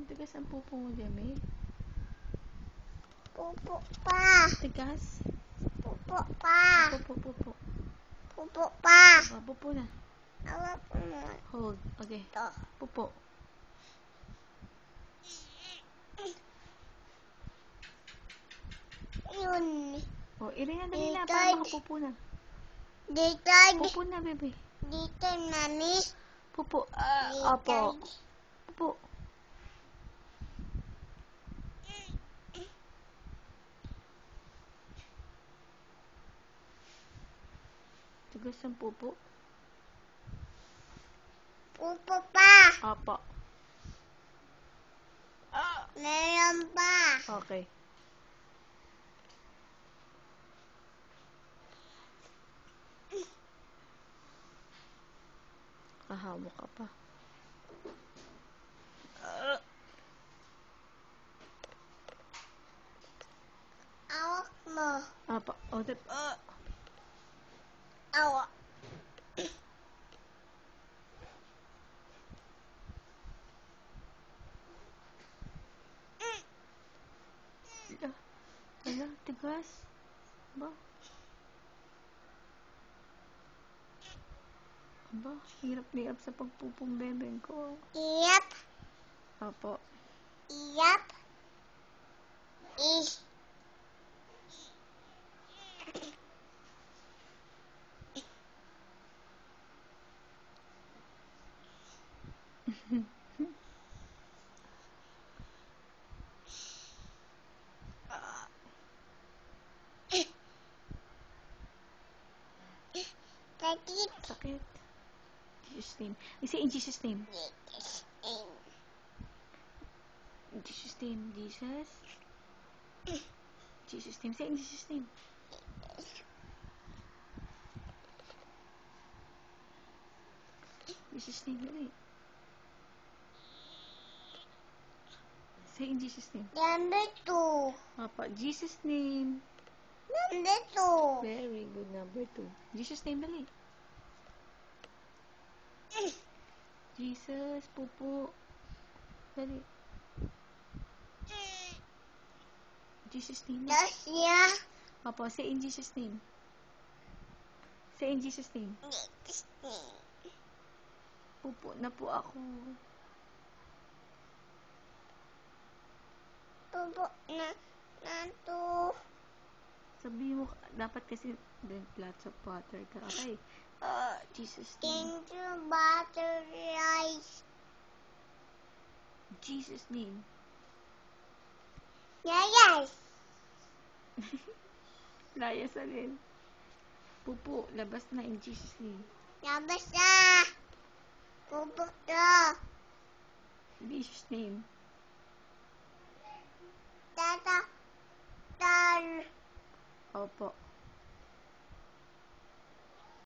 Matigas ang pupo mo, Demi. Pupo pa. Tigas. Pupo pa. Pupo. Pupo pa. Pupo na. Awak mo. Hold. Okay. Ito. Pupo. Yun. O, Irene, dali na. Dito. Para makapupo na. Dito. Pupo na, bebe. Dito, nani. Pupo. Dito. Opo. Pupo. Tigas ang pupo. Pupo pa. Opo. Meron pa. Okay. Kahawak ka pa. Awak mo. Opo. O, Awak. Ala, tigas. Ba? Aba, hirap na hirap sa pagpupong bebeng ko. Iyap. Opo. Iyap. Is. Sakit. Sakit. Jesus name. Say in Jesus name. In Jesus name. Jesus. Jesus name. Say in Jesus name. Jesus name. Dali. Say in Jesus name. Number 2. Opo. Jesus name. Number 2. Very good. Number 2. Jesus name. Dali. Jesus. Pupo. Dali. Jesus name. Dasya. Opo. Say in Jesus name. Say in Jesus name. Pupo na po ako. Pupo na to. Sabi mo, dapat kasi drink lots of water ka. Okay. Jesus name. Thank you, butter rice. Jesus name. Yes. Layas alin. Pupo, labas na in Jesus name. Labas na. Pupo na. Jesus name. Tata. Tan. Opo.